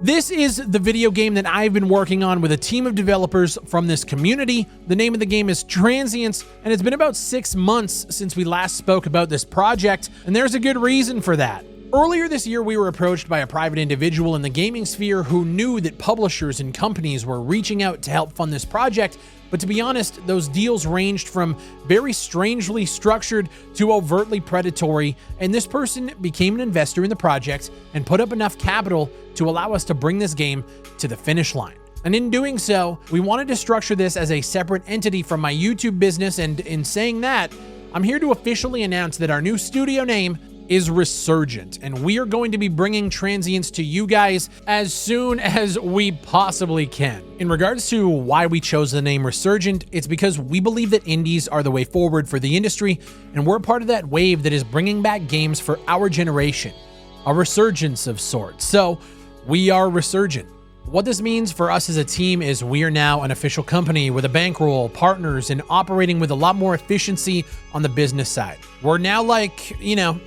This is the video game that I've been working on with a team of developers from this community. The name of the game is Transience, and it's been about 6 months since we last spoke about this project, and there's a good reason for that. Earlier this year, we were approached by a private individual in the gaming sphere who knew that publishers and companies were reaching out to help fund this project, but to be honest, those deals ranged from very strangely structured to overtly predatory, and this person became an investor in the project and put up enough capital to allow us to bring this game to the finish line. And in doing so, we wanted to structure this as a separate entity from my YouTube business, and in saying that, I'm here to officially announce that our new studio name is Resurgent, and we are going to be bringing Transients to you guys as soon as we possibly can. In regards to why we chose the name Resurgent, it's because we believe that indies are the way forward for the industry, and we're part of that wave that is bringing back games for our generation, a resurgence of sorts. So we are Resurgent. What this means for us as a team is we are now an official company with a bankroll, partners, and operating with a lot more efficiency on the business side. We're now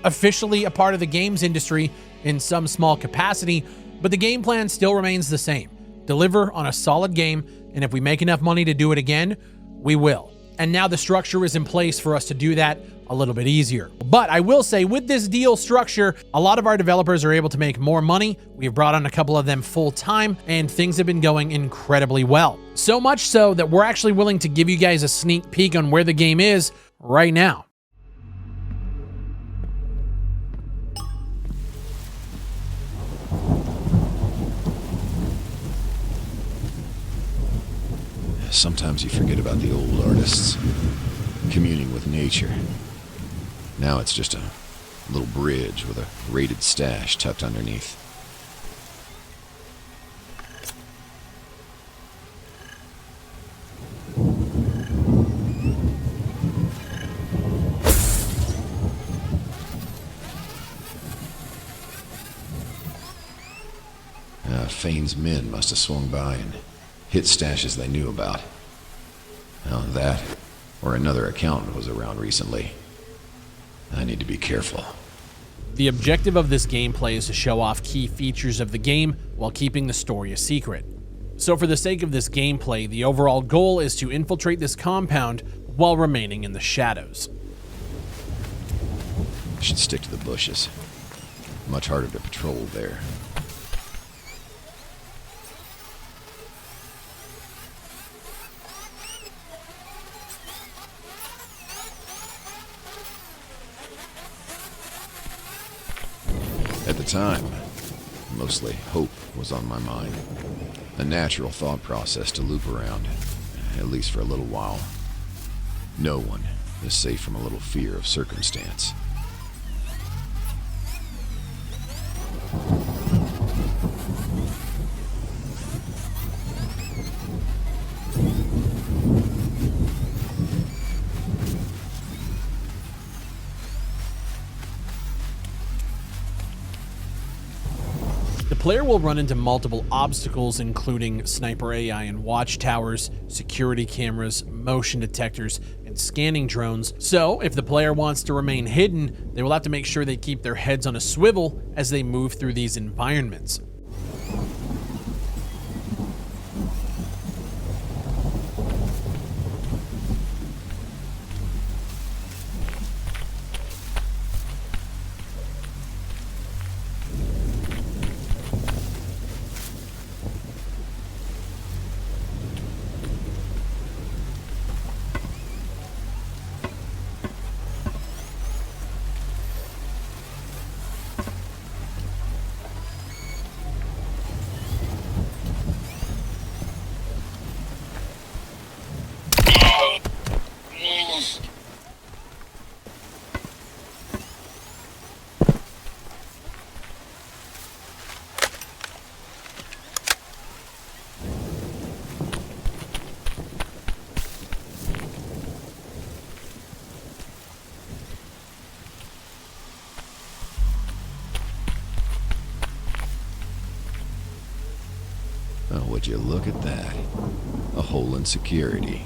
officially a part of the games industry in some small capacity, but the game plan still remains the same. Deliver on a solid game, and if we make enough money to do it again, we will. And now the structure is in place for us to do that a little bit easier. But I will say, with this deal structure, a lot of our developers are able to make more money. We've brought on a couple of them full time, and things have been going incredibly well. So much so that we're actually willing to give you guys a sneak peek on where the game is right now. Sometimes you forget about the old artists, communing with nature. Now it's just a little bridge with a raided stash tucked underneath. Fane's men must have swung by and hit stashes they knew about. Now that, or another accountant was around recently. I need to be careful. The objective of this gameplay is to show off key features of the game while keeping the story a secret. So for the sake of this gameplay, the overall goal is to infiltrate this compound while remaining in the shadows. I should stick to the bushes. Much harder to patrol there. At the time, mostly hope was on my mind. A natural thought process to loop around, at least for a little while. No one is safe from a little fear of circumstance. The player will run into multiple obstacles, including sniper AI and watchtowers, security cameras, motion detectors, and scanning drones. So, if the player wants to remain hidden, they will have to make sure they keep their heads on a swivel as they move through these environments. Oh, would you look at that? A hole in security.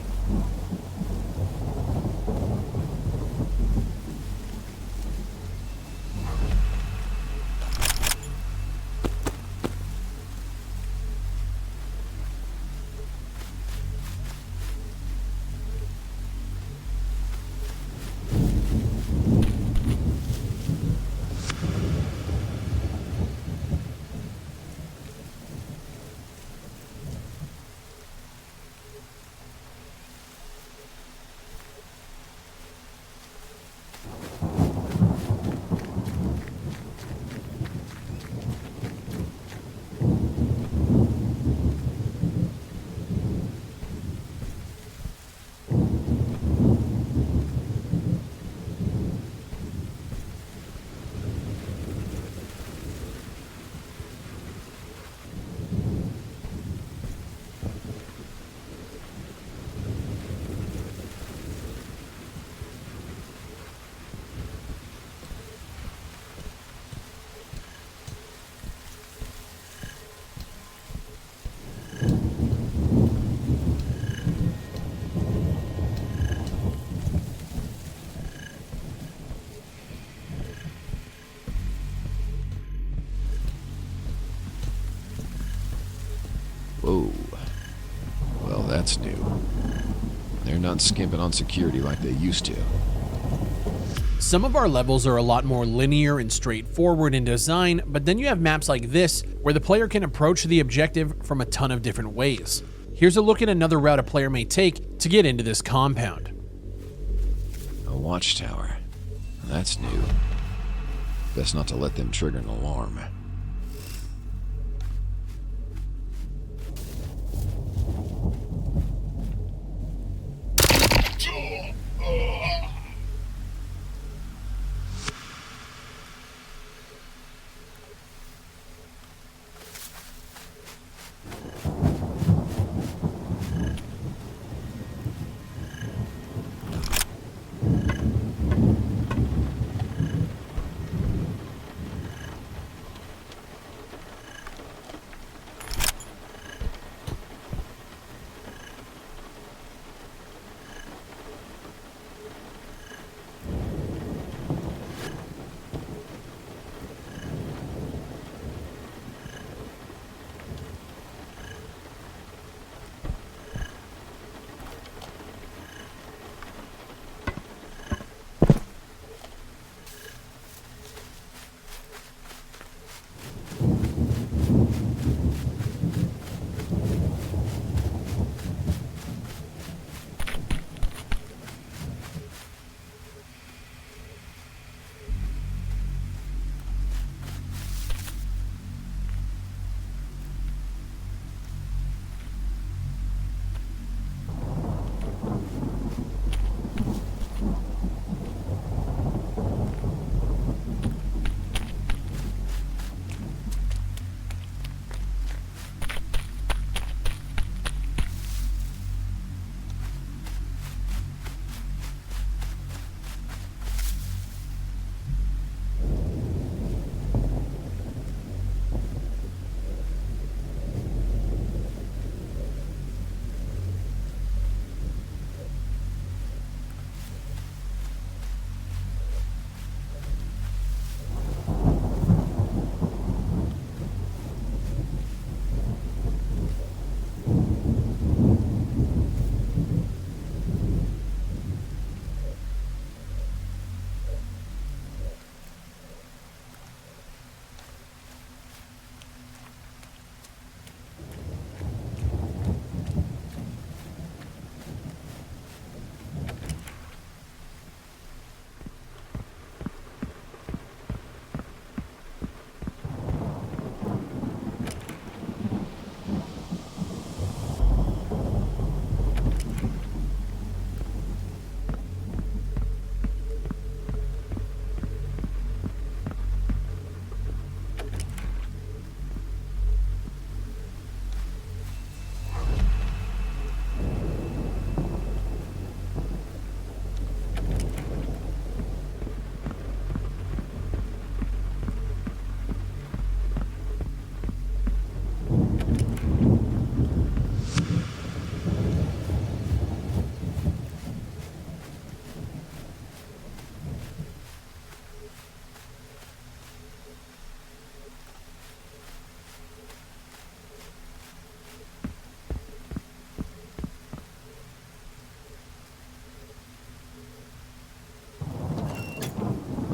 Oh, well, that's new. They're not skimping on security like they used to. Some of our levels are a lot more linear and straightforward in design, but then you have maps like this where the player can approach the objective from a ton of different ways. Here's a look at another route a player may take to get into this compound. A watchtower. That's new. Best not to let them trigger an alarm.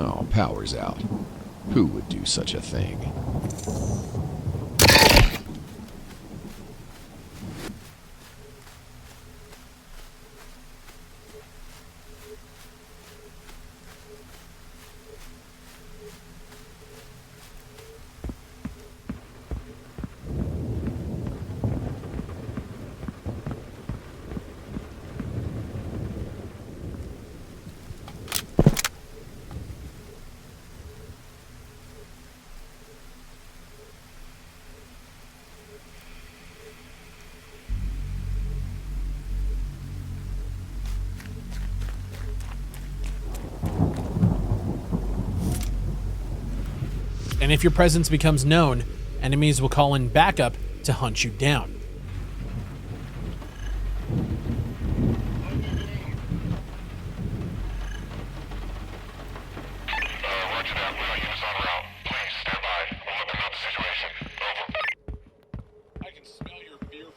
Oh, power's out. Who would do such a thing? And if your presence becomes known, enemies will call in backup to hunt you down. Roger that. We're not units on route. Please stand by. We'll let them know the situation. Over. I can smell your fear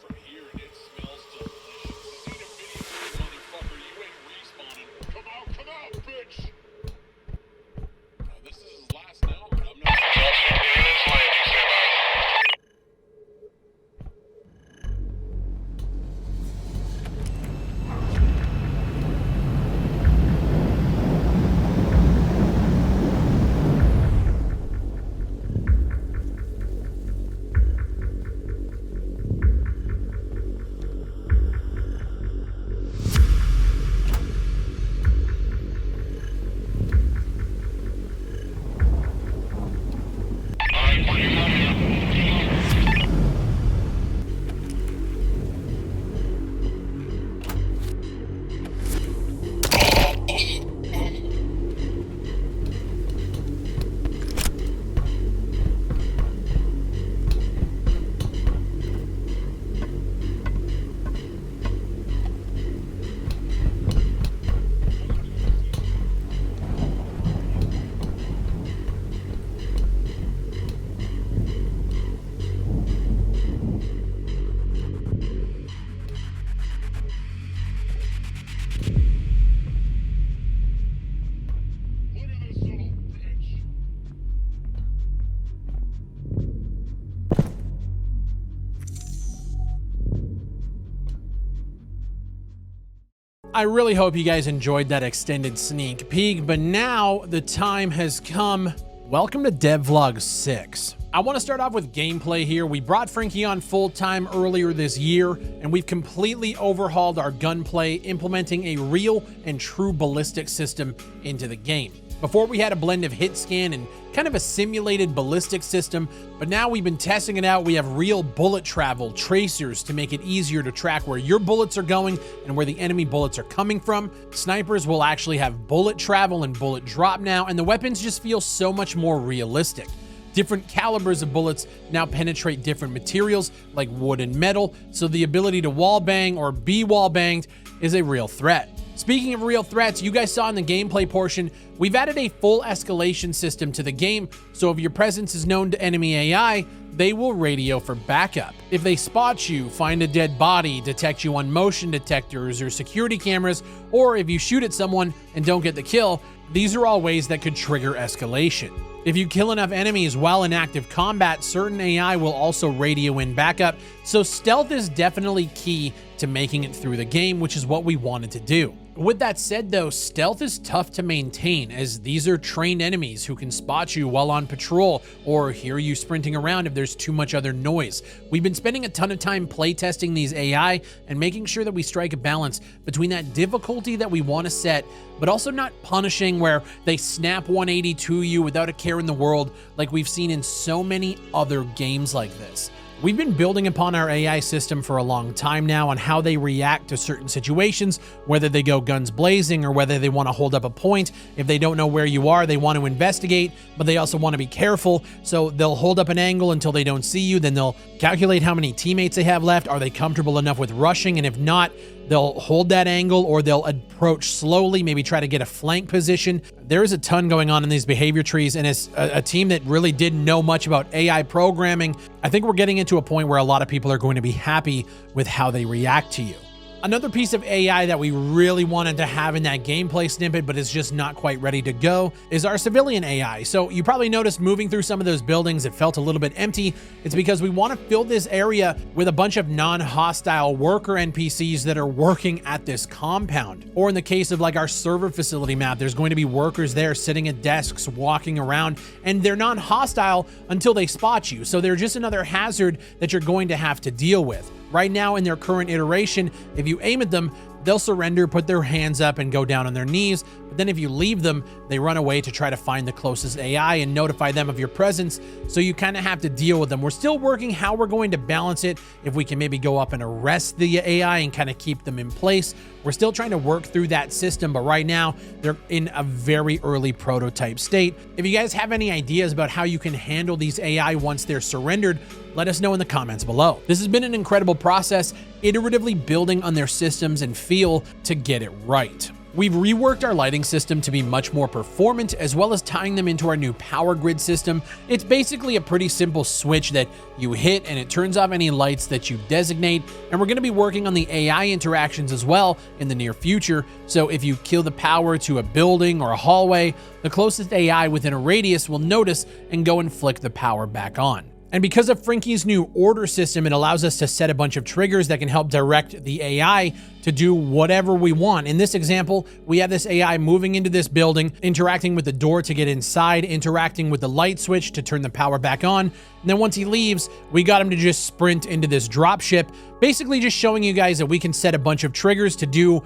I really hope you guys enjoyed that extended sneak peek, but now the time has come. Welcome to Devlog 6. I want to start off with gameplay here. We brought Frankie on full-time earlier this year, and we've completely overhauled our gunplay, implementing a real and true ballistic system into the game. Before, we had a blend of hit scan and kind of a simulated ballistic system, but now we've been testing it out. We have real bullet travel tracers to make it easier to track where your bullets are going and where the enemy bullets are coming from. Snipers will actually have bullet travel and bullet drop now, and the weapons just feel so much more realistic. Different calibers of bullets now penetrate different materials like wood and metal, so the ability to wall bang or be wall banged is a real threat. Speaking of real threats, you guys saw in the gameplay portion, we've added a full escalation system to the game, so if your presence is known to enemy AI, they will radio for backup. If they spot you, find a dead body, detect you on motion detectors or security cameras, or if you shoot at someone and don't get the kill, these are all ways that could trigger escalation. If you kill enough enemies while in active combat, certain AI will also radio in backup, so stealth is definitely key to making it through the game, which is what we wanted to do. With that said though, stealth is tough to maintain, as these are trained enemies who can spot you while on patrol or hear you sprinting around if there's too much other noise. We've been spending a ton of time playtesting these AI and making sure that we strike a balance between that difficulty that we want to set, but also not punishing where they snap 180 to you without a care in the world like we've seen in so many other games like this. We've been building upon our AI system for a long time now on how they react to certain situations, whether they go guns blazing or whether they want to hold up a point. If they don't know where you are, they want to investigate, but they also want to be careful. So they'll hold up an angle until they don't see you. Then they'll calculate how many teammates they have left. Are they comfortable enough with rushing? And if not, they'll hold that angle or they'll approach slowly, maybe try to get a flank position. There is a ton going on in these behavior trees, and as a team that really didn't know much about AI programming, I think we're getting into a point where a lot of people are going to be happy with how they react to you. Another piece of AI that we really wanted to have in that gameplay snippet, but is just not quite ready to go, is our civilian AI. So you probably noticed moving through some of those buildings, it felt a little bit empty. It's because we want to fill this area with a bunch of non-hostile worker NPCs that are working at this compound. Or in the case of like our server facility map, there's going to be workers there sitting at desks, walking around, and they're not hostile until they spot you. So they're just another hazard that you're going to have to deal with. Right now in their current iteration, if you aim at them, they'll surrender, put their hands up, and go down on their knees. But then if you leave them, they run away to try to find the closest AI and notify them of your presence. So you kind of have to deal with them. We're still working how we're going to balance it. If we can maybe go up and arrest the AI and kind of keep them in place. We're still trying to work through that system, but right now they're in a very early prototype state. If you guys have any ideas about how you can handle these AI once they're surrendered, let us know in the comments below. This has been an incredible process, iteratively building on their systems and feel to get it right. We've reworked our lighting system to be much more performant, as well as tying them into our new power grid system. It's basically a pretty simple switch that you hit and it turns off any lights that you designate. And we're going to be working on the AI interactions as well in the near future. So if you kill the power to a building or a hallway, the closest AI within a radius will notice and go and flick the power back on. And because of Frankie's new order system, it allows us to set a bunch of triggers that can help direct the AI to do whatever we want. In this example, we have this AI moving into this building, interacting with the door to get inside, interacting with the light switch to turn the power back on. And then once he leaves, we got him to just sprint into this dropship, basically just showing you guys that we can set a bunch of triggers to do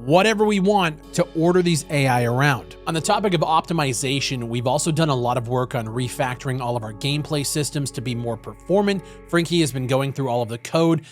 whatever we want to order these AI around. On the topic of optimization, we've also done a lot of work on refactoring all of our gameplay systems to be more performant. Frankie has been going through all of the code,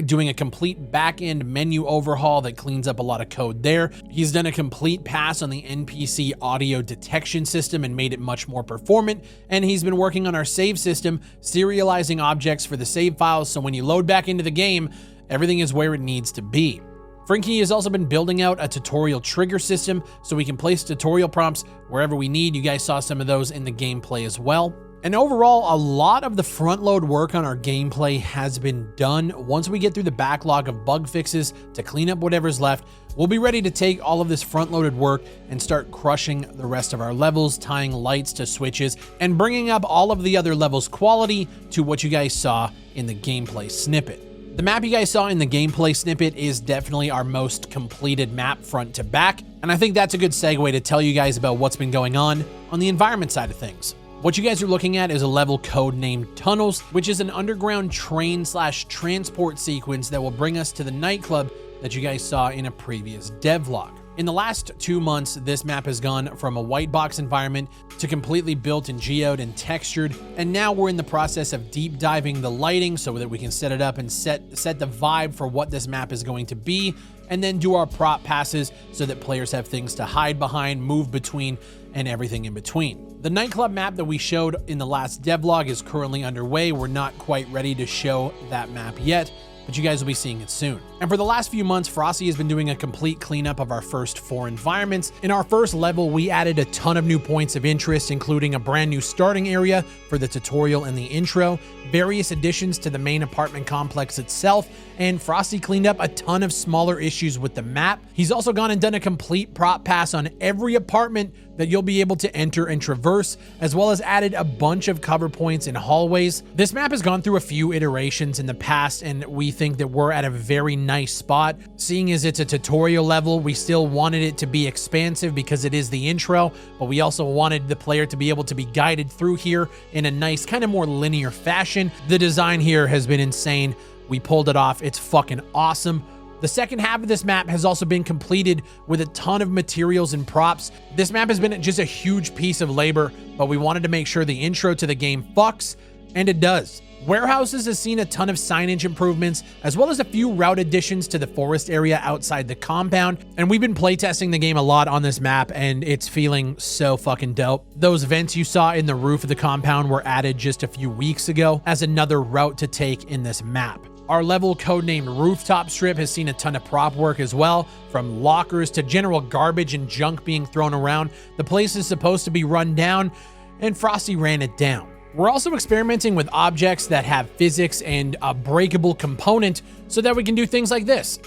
doing a complete back-end menu overhaul that cleans up a lot of code there. He's done a complete pass on the NPC audio detection system and made it much more performant. And he's been working on our save system, serializing objects for the save files, so when you load back into the game, everything is where it needs to be. Frankie has also been building out a tutorial trigger system so we can place tutorial prompts wherever we need. You guys saw some of those in the gameplay as well. And overall, a lot of the front load work on our gameplay has been done. Once we get through the backlog of bug fixes to clean up whatever's left, we'll be ready to take all of this front loaded work and start crushing the rest of our levels, tying lights to switches, and bringing up all of the other levels' quality to what you guys saw in the gameplay snippet. The map you guys saw in the gameplay snippet is definitely our most completed map front to back, and I think that's a good segue to tell you guys about what's been going on the environment side of things. What you guys are looking at is a level code named Tunnels, which is an underground train/transport sequence that will bring us to the nightclub that you guys saw in a previous devlog. In the last 2 months, this map has gone from a white box environment to completely built and geoed and textured, and now we're in the process of deep diving the lighting so that we can set it up and set the vibe for what this map is going to be, and then do our prop passes so that players have things to hide behind, move between, and everything in between. The nightclub map that we showed in the last devlog is currently underway. We're not quite ready to show that map yet, but you guys will be seeing it soon. And for the last few months, Frosty has been doing a complete cleanup of our first 4 environments. In our first level, we added a ton of new points of interest, including a brand new starting area for the tutorial and the intro, various additions to the main apartment complex itself, and Frosty cleaned up a ton of smaller issues with the map. He's also gone and done a complete prop pass on every apartment that you'll be able to enter and traverse, as well as added a bunch of cover points in hallways. This map has gone through a few iterations in the past, and we think that we're at a very nice spot. Seeing as it's a tutorial level, we still wanted it to be expansive because it is the intro, but we also wanted the player to be able to be guided through here in a nice, kind of more linear fashion. The design here has been insane. We pulled it off. It's fucking awesome. The second half of this map has also been completed with a ton of materials and props. This map has been just a huge piece of labor, but we wanted to make sure the intro to the game fucks, and it does. Warehouses has seen a ton of signage improvements, as well as a few route additions to the forest area outside the compound, and we've been playtesting the game a lot on this map, and it's feeling so fucking dope. Those vents you saw in the roof of the compound were added just a few weeks ago as another route to take in this map. Our level codenamed Rooftop Strip has seen a ton of prop work as well, from lockers to general garbage and junk being thrown around. The place is supposed to be run down, and Frosty ran it down. We're also experimenting with objects that have physics and a breakable component so that we can do things like this.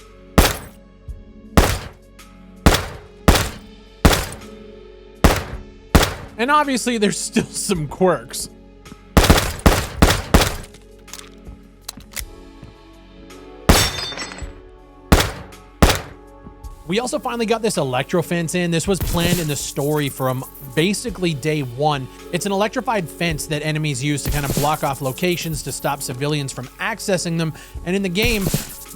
And obviously there's still some quirks. We also finally got this electro fence in. This was planned in the story from basically day 1. It's an electrified fence that enemies use to kind of block off locations to stop civilians from accessing them. And in the game,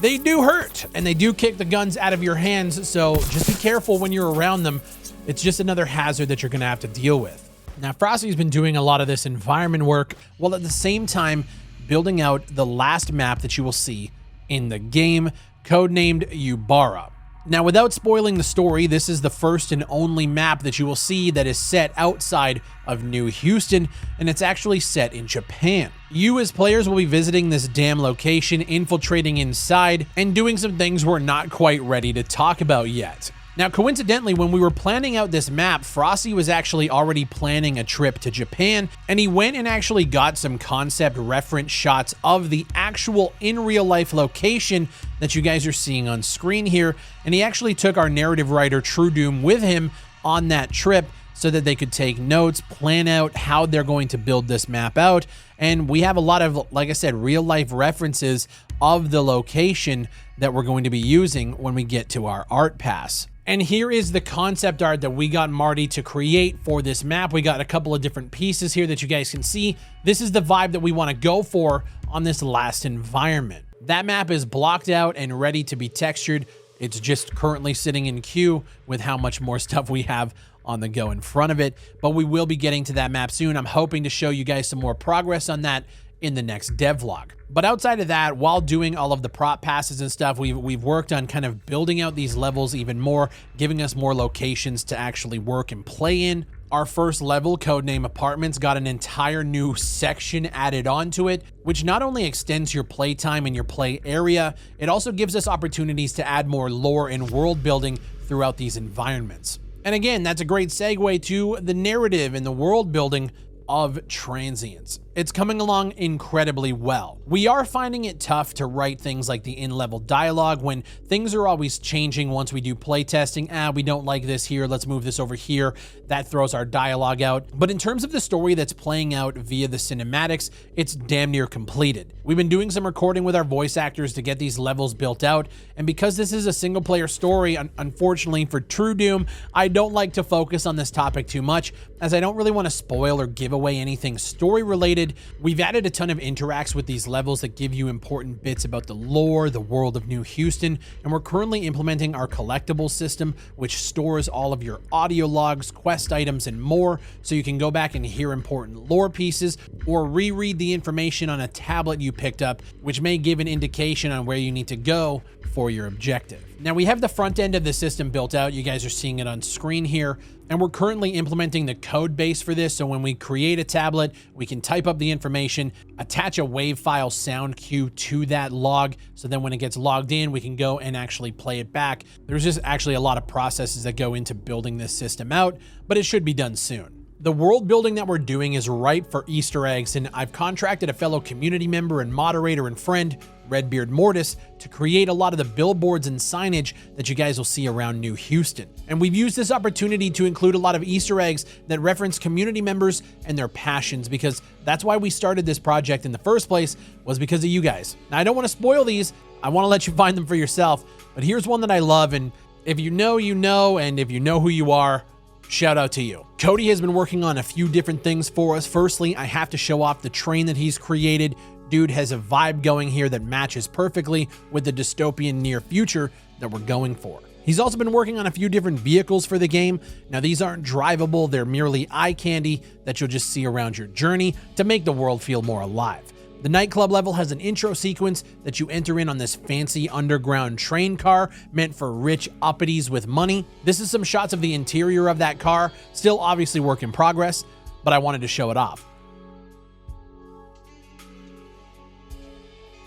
they do hurt and they do kick the guns out of your hands. So just be careful when you're around them. It's just another hazard that you're gonna have to deal with. Now, Frosty's been doing a lot of this environment work while at the same time building out the last map that you will see in the game, codenamed Yubara. Now, without spoiling the story, this is the first and only map that you will see that is set outside of New Houston, and it's actually set in Japan. You as players will be visiting this damn location, infiltrating inside, and doing some things we're not quite ready to talk about yet. Now, coincidentally, when we were planning out this map, Frosty was actually already planning a trip to Japan, and he went and actually got some concept reference shots of the actual in real life location that you guys are seeing on screen here, and he actually took our narrative writer True Doom with him on that trip so that they could take notes, plan out how they're going to build this map out, and we have a lot of, like I said, real life references of the location that we're going to be using when we get to our art pass. And here is the concept art that we got Marty to create for this map. We got a couple of different pieces here that you guys can see. This is the vibe that we want to go for on this last environment. That map is blocked out and ready to be textured. It's just currently sitting in queue with how much more stuff we have on the go in front of it. But we will be getting to that map soon. I'm hoping to show you guys some more progress on that in the next devlog. But outside of that, while doing all of the prop passes and stuff, we've worked on kind of building out these levels even more, giving us more locations to actually work and play in. Our first level, codename Apartments, got an entire new section added onto it, which not only extends your playtime and your play area, it also gives us opportunities to add more lore and world building throughout these environments. And again, that's a great segue to the narrative and the world building of Transience. It's coming along incredibly well. We are finding it tough to write things like the in-level dialogue when things are always changing once we do playtesting. We don't like this here, let's move this over here. That throws our dialogue out. But in terms of the story that's playing out via the cinematics, it's damn near completed. We've been doing some recording with our voice actors to get these levels built out, and because this is a single player story, unfortunately for True Doom, I don't like to focus on this topic too much, as I don't really want to spoil or give away anything story related. We've added a ton of interacts with these levels that give you important bits about the lore, the world of New Houston, and we're currently implementing our collectibles system, which stores all of your audio logs, quest items, and more, so you can go back and hear important lore pieces or reread the information on a tablet you picked up, which may give an indication on where you need to go for your objective. Now we have the front end of the system built out. You guys are seeing it on screen here, and we're currently implementing the code base for this. So when we create a tablet, we can type up the information, attach a WAV file sound cue to that log. So then when it gets logged in, we can go and actually play it back. There's just actually a lot of processes that go into building this system out, but it should be done soon. The world building that we're doing is ripe for Easter eggs, and I've contracted a fellow community member and moderator and friend, Redbeard Mortis, to create a lot of the billboards and signage that you guys will see around New Houston. And we've used this opportunity to include a lot of Easter eggs that reference community members and their passions, because that's why we started this project in the first place, was because of you guys. Now, I don't want to spoil these, I want to let you find them for yourself, but here's one that I love, and if you know, you know, and if you know who you are, shout out to you. Cody has been working on a few different things for us. Firstly, I have to show off the train that he's created. Dude has a vibe going here that matches perfectly with the dystopian near future that we're going for. He's also been working on a few different vehicles for the game. Now, these aren't drivable, they're merely eye candy that you'll just see around your journey to make the world feel more alive. The nightclub level has an intro sequence that you enter in on this fancy underground train car meant for rich uppities with money. This is some shots of the interior of that car, still obviously work in progress, but I wanted to show it off.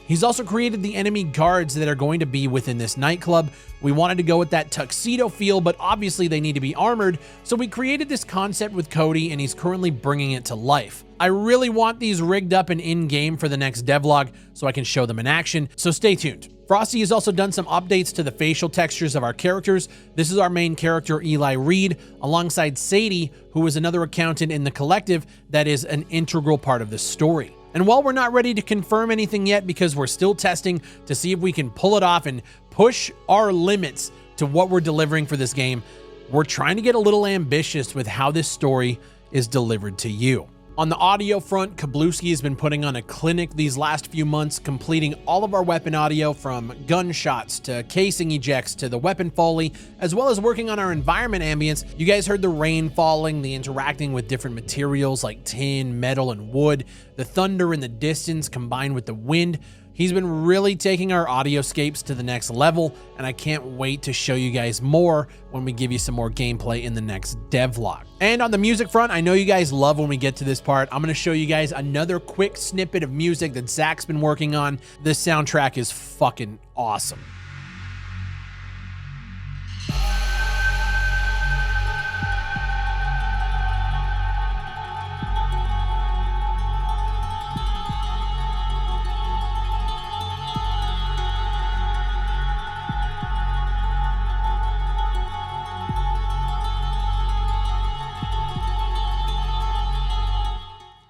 He's also created the enemy guards that are going to be within this nightclub. We wanted to go with that tuxedo feel, but obviously they need to be armored, so we created this concept with Cody, and he's currently bringing it to life. I really want these rigged up and in-game for the next devlog so I can show them in action, so stay tuned. Frosty has also done some updates to the facial textures of our characters. This is our main character, Eli Reed, alongside Sadie, who is another accountant in the collective that is an integral part of the story. And while we're not ready to confirm anything yet because we're still testing to see if we can pull it off and push our limits to what we're delivering for this game, we're trying to get a little ambitious with how this story is delivered to you. On the audio front, Kablooski has been putting on a clinic these last few months, completing all of our weapon audio from gunshots to casing ejects to the weapon foley, as well as working on our environment ambience. You guys heard the rain falling, the interacting with different materials like tin, metal, and wood, the thunder in the distance combined with the wind. He's been really taking our audioscapes to the next level, and I can't wait to show you guys more when we give you some more gameplay in the next devlog. And on the music front, I know you guys love when we get to this part. I'm going to show you guys another quick snippet of music that Zach's been working on. This soundtrack is fucking awesome.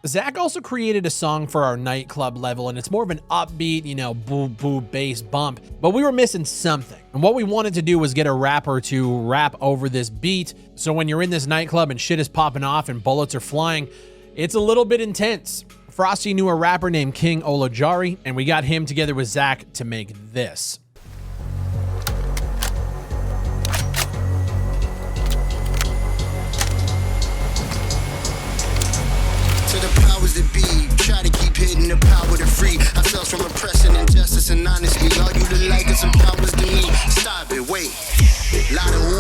Zach also created a song for our nightclub level, and it's more of an upbeat, boo boo bass bump, but we were missing something. And what we wanted to do was get a rapper to rap over this beat, so when you're in this nightclub and shit is popping off and bullets are flying, it's a little bit intense. Frosty knew a rapper named King Olajari, and we got him together with Zach to make this. That be, try to keep hitting the power to free ourselves from oppression, injustice, and honesty. All you the like is some powers to me. Stop it, wait. Lot of who?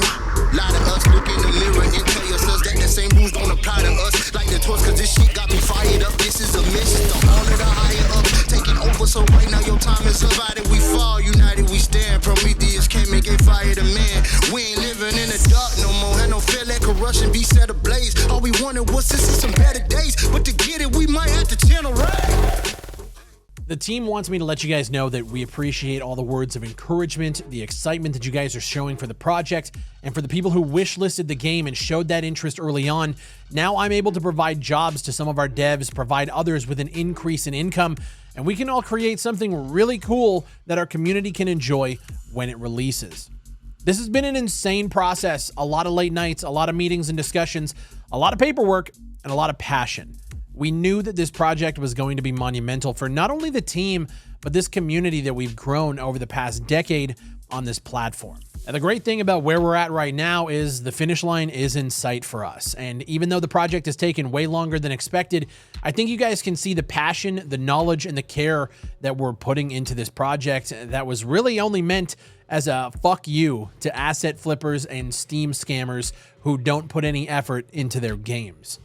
Lot of us. Look in the mirror and tell yourselves that the same rules don't apply to us. Like the torch, cause this shit got me fired up. This is a mission to all of the higher ups taking over. So right now your time is up. Divided we fall, united we stand. Prometheus came and gave fire to man. We ain't living in the dark no more. Had no fear, let corruption be set ablaze. All we wanted was to see some better days, but to get it we might have to channel right. The team wants me to let you guys know that we appreciate all the words of encouragement, the excitement that you guys are showing for the project, and for the people who wish-listed the game and showed that interest early on. Now I'm able to provide jobs to some of our devs, provide others with an increase in income, and we can all create something really cool that our community can enjoy when it releases. This has been an insane process, a lot of late nights, a lot of meetings and discussions, a lot of paperwork, and a lot of passion. We knew that this project was going to be monumental for not only the team, but this community that we've grown over the past decade on this platform. And the great thing about where we're at right now is the finish line is in sight for us. And even though the project has taken way longer than expected, I think you guys can see the passion, the knowledge, and the care that we're putting into this project that was really only meant as a fuck you to asset flippers and Steam scammers who don't put any effort into their games.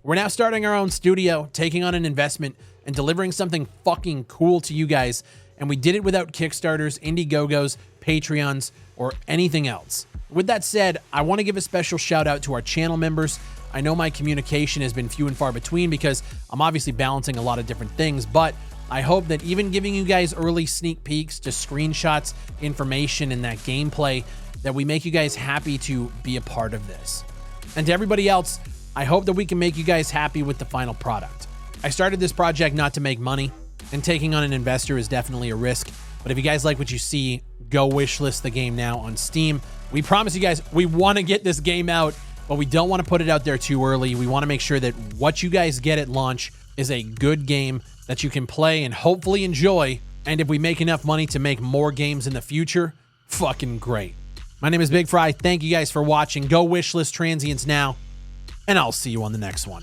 We're now starting our own studio, taking on an investment, and delivering something fucking cool to you guys. And we did it without Kickstarters, Indiegogos, Patreons, or anything else. With that said, I want to give a special shout out to our channel members. I know my communication has been few and far between because I'm obviously balancing a lot of different things, but I hope that even giving you guys early sneak peeks to screenshots, information, and that gameplay, that we make you guys happy to be a part of this. And to everybody else, I hope that we can make you guys happy with the final product. I started this project not to make money, and taking on an investor is definitely a risk. But if you guys like what you see, go wishlist the game now on Steam. We promise you guys, we want to get this game out, but we don't want to put it out there too early. We want to make sure that what you guys get at launch is a good game that you can play and hopefully enjoy. And if we make enough money to make more games in the future, fucking great. My name is Big Fry. Thank you guys for watching. Go wishlist Transients now, and I'll see you on the next one.